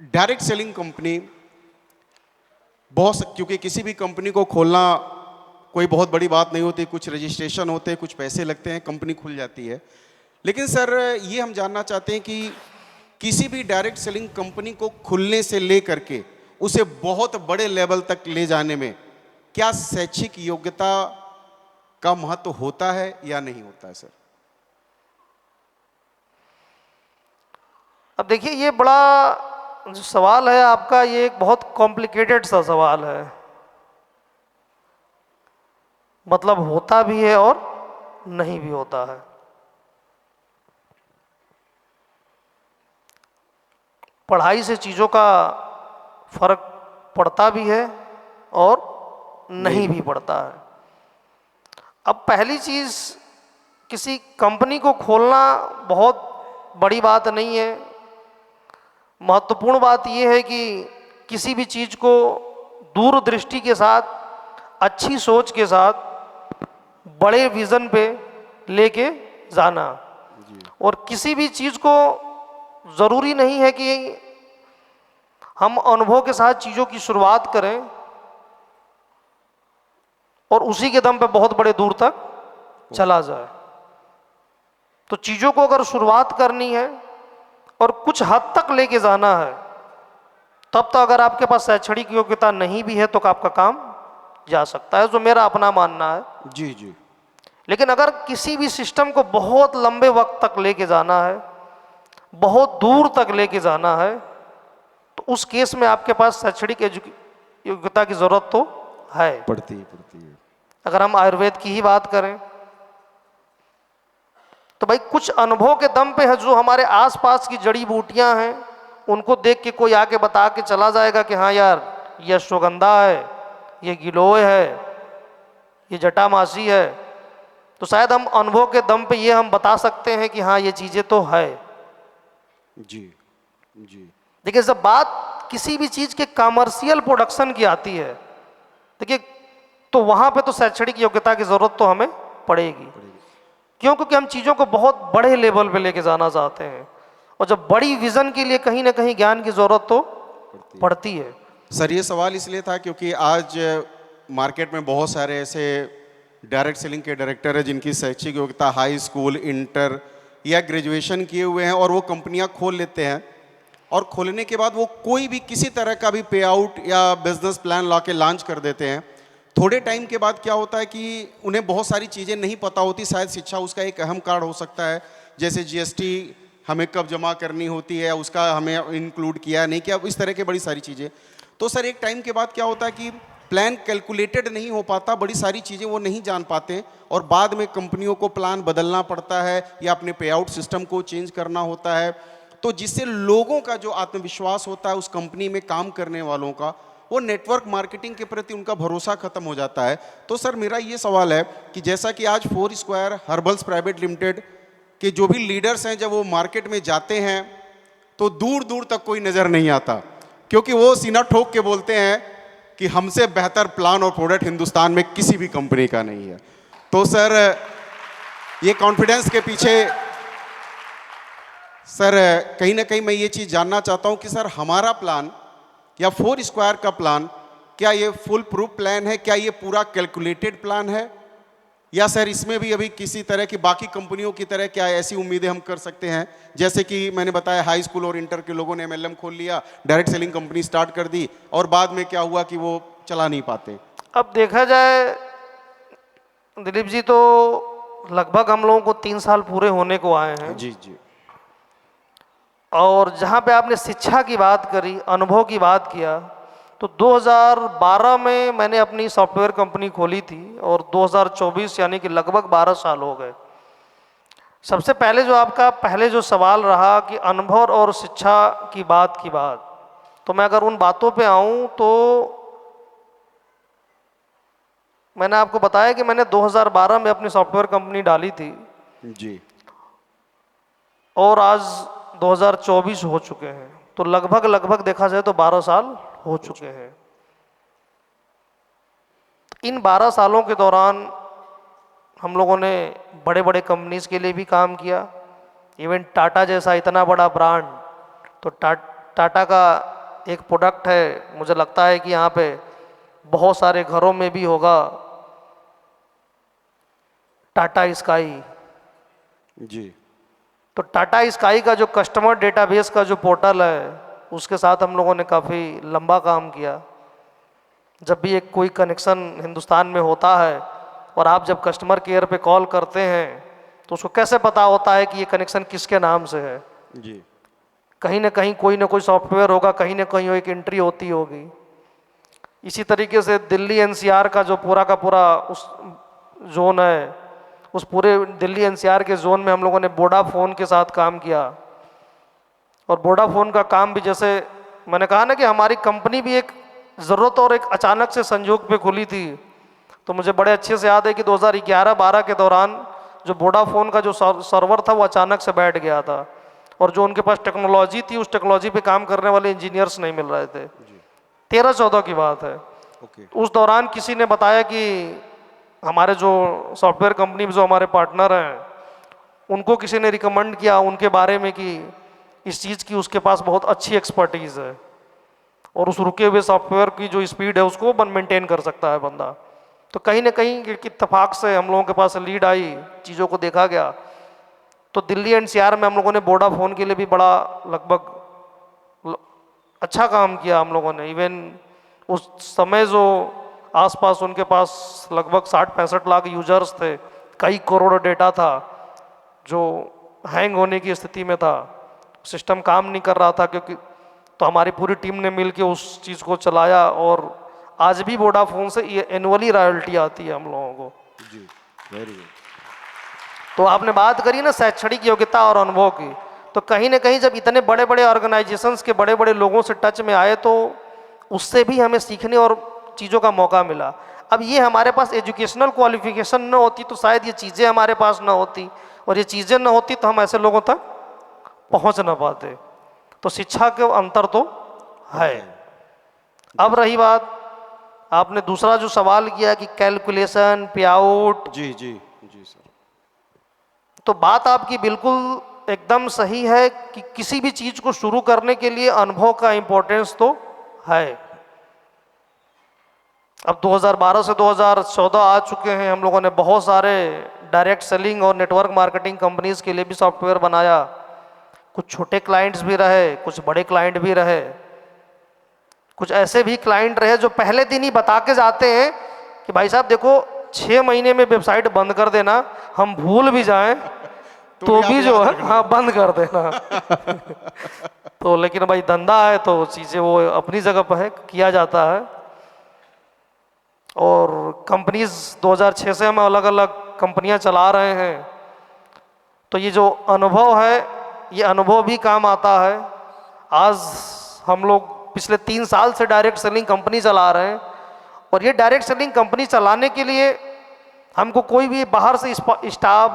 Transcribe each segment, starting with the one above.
Direct selling company बहुत, क्योंकि किसी भी कंपनी को खोलना कोई बहुत बड़ी बात नहीं होती, कुछ रजिस्ट्रेशन होते हैं, कुछ पैसे लगते हैं, कंपनी खुल जाती है। लेकिन सर ये हम जानना चाहते हैं कि किसी भी डायरेक्ट सेलिंग कंपनी को खुलने से लेकर के उसे बहुत बड़े लेवल तक ले जाने में क्या शैक्षिक योग्यता का महत्व होता है या नहीं होता है सर? अब देखिए, ये बड़ा जो सवाल है आपका, ये एक बहुत कॉम्प्लिकेटेड सा सवाल है। मतलब होता भी है और नहीं भी होता है। पढ़ाई से चीज़ों का फर्क पड़ता भी है और नहीं भी पड़ता है। अब पहली चीज़, किसी कंपनी को खोलना बहुत बड़ी बात नहीं है। महत्वपूर्ण बात यह है कि किसी भी चीज़ को दूरदृष्टि के साथ, अच्छी सोच के साथ, बड़े विज़न पे लेके जाना। और किसी भी चीज़ को ज़रूरी नहीं है कि हम अनुभव के साथ चीज़ों की शुरुआत करें और उसी के दम पे बहुत बड़े दूर तक चला जाए। तो चीज़ों को अगर शुरुआत करनी है और कुछ हद तक लेके जाना है, तब तो अगर आपके पास शैक्षणिक योग्यता नहीं भी है तो आपका काम जा सकता है, जो मेरा अपना मानना है। जी जी। लेकिन अगर किसी भी सिस्टम को बहुत लंबे वक्त तक लेके जाना है, बहुत दूर तक लेके जाना है, तो उस केस में आपके पास शैक्षणिक योग्यता की जरूरत तो है। पड़ती है। अगर हम आयुर्वेद की ही बात करें तो भाई कुछ अनुभव के दम पे है, जो हमारे आसपास की जड़ी बूटियां हैं उनको देख के कोई आके बता के चला जाएगा कि हाँ यार, ये अश्वगंधा है, ये गिलोय है, ये जटामासी है, तो शायद हम अनुभव के दम पे ये हम बता सकते हैं कि हाँ ये चीज़ें तो है। जी जी। देखिए, जब बात किसी भी चीज़ के कमर्शियल प्रोडक्शन की आती है, देखिए, तो वहाँ पे तो शैक्षणिक योग्यता की ज़रूरत तो हमें पड़ेगी। क्यों? क्योंकि हम चीज़ों को बहुत बड़े लेवल पे लेके जाना चाहते हैं, और जब बड़ी विज़न के लिए कहीं ना कहीं ज्ञान की ज़रूरत तो पड़ती है। सर ये सवाल इसलिए था क्योंकि आज मार्केट में बहुत सारे ऐसे डायरेक्ट सेलिंग के डायरेक्टर हैं जिनकी शैक्षिक योग्यता हाई स्कूल, इंटर या ग्रेजुएशन किए हुए हैं, और वो कंपनियां खोल लेते हैं, और खोलने के बाद वो कोई भी किसी तरह का भी पे आउट या बिजनेस प्लान ला के लॉन्च कर देते हैं। थोड़े टाइम के बाद क्या होता है कि उन्हें बहुत सारी चीज़ें नहीं पता होती, शायद शिक्षा उसका एक अहम कार्ड हो सकता है, जैसे जीएसटी हमें कब जमा करनी होती है, उसका हमें इंक्लूड किया नहीं किया, इस तरह की बड़ी सारी चीज़ें। तो सर एक टाइम के बाद क्या होता है कि प्लान कैलकुलेटेड नहीं हो पाता, बड़ी सारी चीज़ें वो नहीं जान पाते, और बाद में कंपनियों को प्लान बदलना पड़ता है या अपने पे आउट सिस्टम को चेंज करना होता है, तो जिससे लोगों का जो आत्मविश्वास होता है उस कंपनी में काम करने वालों का, वो नेटवर्क मार्केटिंग के प्रति उनका भरोसा खत्म हो जाता है। तो सर मेरा ये सवाल है कि जैसा कि आज 4 स्क्वायर हर्बल्स प्राइवेट लिमिटेड के जो भी लीडर्स हैं, जब वो मार्केट में जाते हैं तो दूर दूर तक कोई नज़र नहीं आता, क्योंकि वो सीना ठोक के बोलते हैं कि हमसे बेहतर प्लान और प्रोडक्ट हिंदुस्तान में किसी भी कंपनी का नहीं है। तो सर ये कॉन्फिडेंस के पीछे सर कहीं ना कहीं मैं ये चीज़ जानना चाहता हूँ कि सर हमारा प्लान या 4 स्क्वायर का प्लान, क्या ये फुल प्रूफ प्लान है, क्या ये पूरा कैलकुलेटेड प्लान है, या सर इसमें भी अभी किसी तरह की बाकी कंपनियों की तरह क्या ऐसी उम्मीदें हम कर सकते हैं, जैसे कि मैंने बताया हाई स्कूल और इंटर के लोगों ने एमएलएम खोल लिया, डायरेक्ट सेलिंग कंपनी स्टार्ट कर दी, और बाद में क्या हुआ कि वो चला नहीं पाते? अब देखा जाए दिलीप जी, तो लगभग हम लोगों को 3 साल पूरे होने को आए हैं। जी जी। और जहाँ पे आपने शिक्षा की बात करी, अनुभव की बात किया, तो 2012 में मैंने अपनी सॉफ्टवेयर कंपनी खोली थी, और 2024 यानी कि लगभग 12 साल हो गए। सबसे पहले जो आपका पहले जो सवाल रहा कि अनुभव और शिक्षा की बात, तो मैं अगर उन बातों पे आऊँ तो मैंने आपको बताया कि मैंने 2012 में अपनी सॉफ्टवेयर कंपनी डाली थी जी। और आज 2024 हो चुके हैं, तो लगभग देखा जाए तो 12 साल हो चुके हैं। इन 12 सालों के दौरान हम लोगों ने बड़े बड़े कंपनीज के लिए भी काम किया। इवन टाटा जैसा इतना बड़ा ब्रांड, तो टाटा का एक प्रोडक्ट है, मुझे लगता है कि यहाँ पे बहुत सारे घरों में भी होगा, टाटा स्काई। जी। तो टाटा स्काई का जो कस्टमर डेटाबेस का जो पोर्टल है, उसके साथ हम लोगों ने काफ़ी लंबा काम किया। जब भी एक कोई कनेक्शन हिंदुस्तान में होता है और आप जब कस्टमर केयर पे कॉल करते हैं तो उसको कैसे पता होता है कि ये कनेक्शन किसके नाम से है? जी। कहीं ना कहीं कोई ना कोई सॉफ्टवेयर होगा, कहीं ना कहीं वो एक एंट्री होती होगी। इसी तरीके से दिल्ली एनसीआर का जो पूरा का पूरा उस जोन है, उस पूरे दिल्ली एनसीआर के जोन में हम लोगों ने वोडाफोन के साथ काम किया। और वोडाफोन का काम भी, जैसे मैंने कहा ना कि हमारी कंपनी भी एक ज़रूरत और एक अचानक से संयोग पे खुली थी। तो मुझे बड़े अच्छे से याद है कि 2011-12 के दौरान जो वोडाफोन का जो सर्वर था वो अचानक से बैठ गया था, और जो उनके पास टेक्नोलॉजी थी उस टेक्नोलॉजी पे काम करने वाले इंजीनियर्स नहीं मिल रहे थे। 13-14 की बात है। ओके। उस दौरान किसी ने बताया कि हमारे जो सॉफ्टवेयर कंपनी में जो हमारे पार्टनर हैं, उनको किसी ने रिकमेंड किया उनके बारे में कि इस चीज़ की उसके पास बहुत अच्छी एक्सपर्टीज़ है और उस रुके हुए सॉफ्टवेयर की जो स्पीड है उसको मेंटेन कर सकता है बंदा। तो कहीं ना कहीं इत्तेफाक से हम लोगों के पास लीड आई, चीज़ों को देखा गया। तो दिल्ली एनसीआर में हम लोगों ने वोडाफोन के लिए भी बड़ा लगभग अच्छा काम किया हम लोगों ने। इवन उस समय जो आसपास उनके पास लगभग 60-65 लाख यूजर्स थे, कई करोड़ डेटा था जो हैंग होने की स्थिति में था, सिस्टम काम नहीं कर रहा था क्योंकि, तो हमारी पूरी टीम ने मिलकर उस चीज़ को चलाया और आज भी वोडाफोन से ये एनुअली रॉयल्टी आती है हम लोगों को। जी, वेरी गुड। तो आपने बात करी ना शैक्षणिक योग्यता और अनुभव की, तो कहीं ना कहीं जब इतने बड़े बड़े ऑर्गेनाइजेशंस के बड़े बड़े लोगों से टच में आए तो उससे भी हमें सीखने और चीज़ों का मौका मिला। अब ये हमारे पास एजुकेशनल क्वालिफिकेशन न होती तो शायद ये चीज़ें हमारे पास न होती, और ये चीज़ें न होती तो हम ऐसे लोगों तक पहुंच ना पाते। तो शिक्षा के अंतर तो है। अब रही बात, आपने दूसरा जो सवाल किया कि कैलकुलेशन पे आउट, जी जी जी सर। तो बात आपकी बिल्कुल एकदम सही है कि किसी भी चीज़ को शुरू करने के लिए अनुभव का इम्पोर्टेंस तो है। अब 2012 से 2014 आ चुके हैं, हम लोगों ने बहुत सारे डायरेक्ट सेलिंग और नेटवर्क मार्केटिंग कंपनीज के लिए भी सॉफ्टवेयर बनाया। कुछ छोटे क्लाइंट्स भी रहे, कुछ बड़े क्लाइंट भी रहे, कुछ ऐसे भी क्लाइंट रहे जो पहले दिन ही बता के जाते हैं कि भाई साहब देखो 6 महीने में वेबसाइट बंद कर देना, हम भूल भी जाएं तो आप भी याद जो है रखना। हाँ बंद कर देना। तो लेकिन भाई धंधा है तो चीज़ें वो अपनी जगह पर है, किया जाता है। और कंपनीज 2006 से हम अलग अलग कंपनियां चला रहे हैं, तो ये जो अनुभव है ये अनुभव भी काम आता है। आज हम लोग पिछले 3 साल से डायरेक्ट सेलिंग कंपनी चला रहे हैं, और ये डायरेक्ट सेलिंग कंपनी चलाने के लिए हमको कोई भी बाहर से स्टाफ,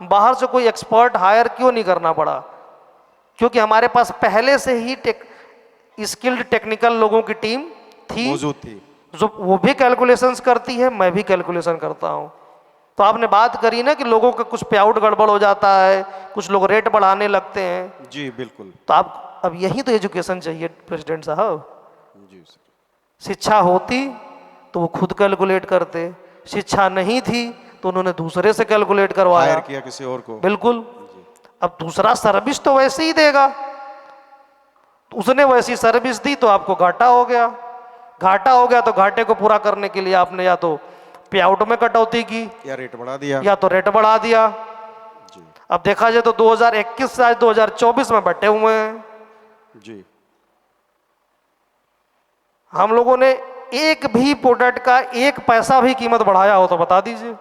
बाहर से कोई एक्सपर्ट हायर क्यों नहीं करना पड़ा, क्योंकि हमारे पास पहले से ही स्किल्ड टेक्निकल लोगों की टीम थी, मौजूद थी, जो वो भी कैलकुलेशंस करती है, मैं भी कैलकुलेशन करता हूँ। तो आपने बात करी ना कि लोगों का कुछ पे आउट गड़बड़ हो जाता है, कुछ लोग रेट बढ़ाने लगते हैं। जी बिल्कुल। तो आप अब यही तो एजुकेशन चाहिए प्रेसिडेंट साहब। जी सर। शिक्षा होती तो वो खुद कैलकुलेट करते, शिक्षा नहीं थी तो उन्होंने दूसरे से कैलकुलेट करवाया, हायर किया किसी और को। बिल्कुल। अब दूसरा सर्विस तो वैसे ही देगा, उसने वैसी सर्विस दी तो आपको घाटा हो गया। घाटा हो गया तो घाटे को पूरा करने के लिए आपने या तो पे आउट में कटौती की या रेट बढ़ा दिया। या तो रेट बढ़ा दिया। जी अब देखा जाए तो 2021 से आज 2024 में बैठे हुए हैं जी। हम लोगों ने। एक भी प्रोडक्ट का 1 पैसा भी कीमत बढ़ाया हो तो बता दीजिए।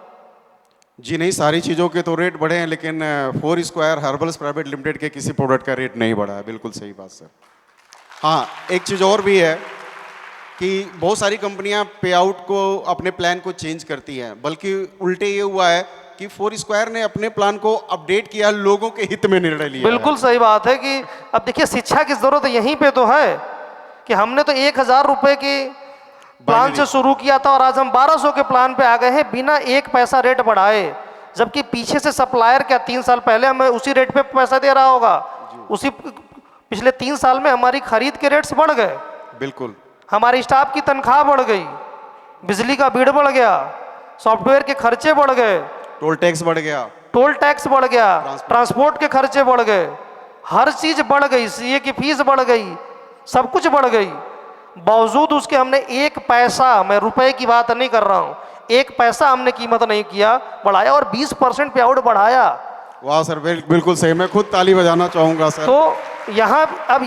जी नहीं, सारी चीज़ों के तो रेट बढ़े हैं, लेकिन 4 स्क्वायर हर्बल्स प्राइवेट लिमिटेड के किसी प्रोडक्ट का रेट नहीं बढ़ा है। बिल्कुल सही बात सर। हाँ, एक चीज़ और भी है कि बहुत सारी कंपनियां पे आउट को, अपने प्लान को चेंज करती हैं, बल्कि उल्टे ये हुआ है कि 4 स्क्वायर ने अपने प्लान को अपडेट किया, लोगों के हित में निर्णय लिया। बिल्कुल सही बात है कि अब देखिए शिक्षा की जरूरत यहीं पे तो है कि हमने तो 1000 रुपए के प्लान से शुरू किया था और आज हम 1200 के प्लान पे आ गए हैं बिना 1 पैसा रेट बढ़ाए, जबकि पीछे से सप्लायर क्या 3 साल पहले हमें उसी रेट पे पैसा दे रहा होगा, उसी पिछले 3 साल में हमारी खरीद के रेट्स बढ़ गए, बिल्कुल। हमारे स्टाफ की तनख्वाह बढ़ गई, बिजली का बिल बढ़ गया, सॉफ्टवेयर के खर्चे बढ़ गए, टोल टैक्स बढ़ गया, टोल टैक्स बढ़ गया, ट्रांसपोर्ट के खर्चे बढ़ गए, हर चीज बढ़ गई, सीए की फीस बढ़ गई, सब कुछ बढ़ गई। बावजूद उसके हमने एक पैसा, मैं रुपए की बात नहीं कर रहा हूं, एक पैसा हमने कीमत नहीं किया, बढ़ाया और 20% पे आउट बढ़ाया। वाह सर, बिल्कुल सही, मैं खुद ताली बजाना चाहूंगा सर। तो यहाँ अब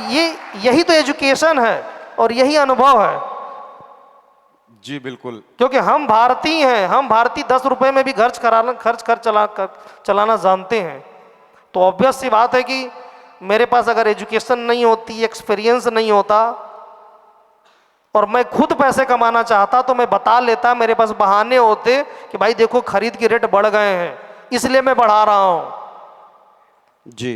यही तो एजुकेशन है और यही अनुभव है। जी बिल्कुल। क्योंकि हम भारतीय हैं, हम भारतीय 10 रुपए में भी खर्च चलाना जानते हैं। तो ऑब्वियस सी बात है कि मेरे पास अगर एजुकेशन नहीं होती, एक्सपीरियंस नहीं होता और मैं खुद पैसे कमाना चाहता तो मैं बता लेता, मेरे पास बहाने होते कि भाई देखो खरीद के रेट बढ़ गए हैं इसलिए मैं बढ़ा रहा हूं जी।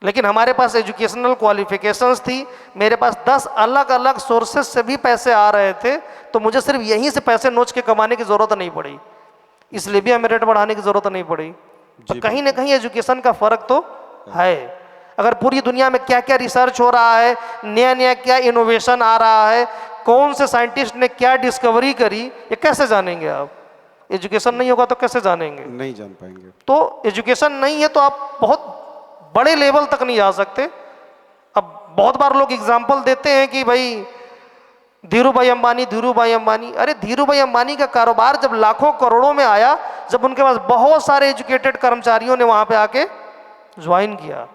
लेकिन हमारे पास एजुकेशनल क्वालिफिकेशंस थी, मेरे पास 10 अलग अलग सोर्सेज से भी पैसे आ रहे थे, तो मुझे सिर्फ यहीं से पैसे नोच के कमाने की जरूरत नहीं पड़ी, इसलिए भी हमें रेट बढ़ाने की जरूरत नहीं पड़ी। तो कहीं ना कहीं एजुकेशन का फर्क तो है। अगर पूरी दुनिया में क्या क्या रिसर्च हो रहा है, नया नया क्या इनोवेशन आ रहा है, कौन से साइंटिस्ट ने क्या डिस्कवरी करी, ये कैसे जानेंगे आप? एजुकेशन नहीं होगा तो कैसे जानेंगे? नहीं जान पाएंगे। तो एजुकेशन नहीं है तो आप बहुत बड़े लेवल तक नहीं जा सकते। अब बहुत बार लोग एग्जाम्पल देते हैं कि भाई धीरूभाई अंबानी, अरे धीरूभाई अंबानी का कारोबार जब लाखों करोड़ों में आया, जब उनके पास बहुत सारे एजुकेटेड कर्मचारियों ने वहां पे आके ज्वाइन किया,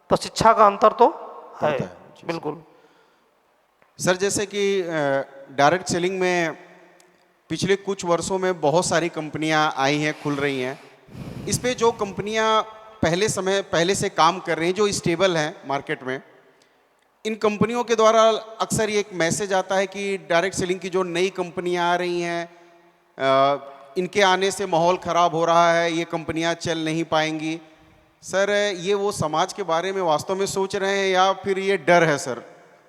तो शिक्षा का अंतर तो है। बिल्कुल सर, जैसे कि डायरेक्ट सेलिंग में पिछले कुछ वर्षों में बहुत सारी कंपनियां आई हैं, खुल रही हैं। इस पे जो कंपनियां पहले से काम कर रही हैं, जो स्टेबल हैं मार्केट में, इन कंपनियों के द्वारा अक्सर ये एक मैसेज आता है कि डायरेक्ट सेलिंग की जो नई कंपनियां आ रही हैं, इनके आने से माहौल ख़राब हो रहा है, ये कंपनियां चल नहीं पाएंगी। सर, ये वो समाज के बारे में वास्तव में सोच रहे हैं या फिर ये डर है सर?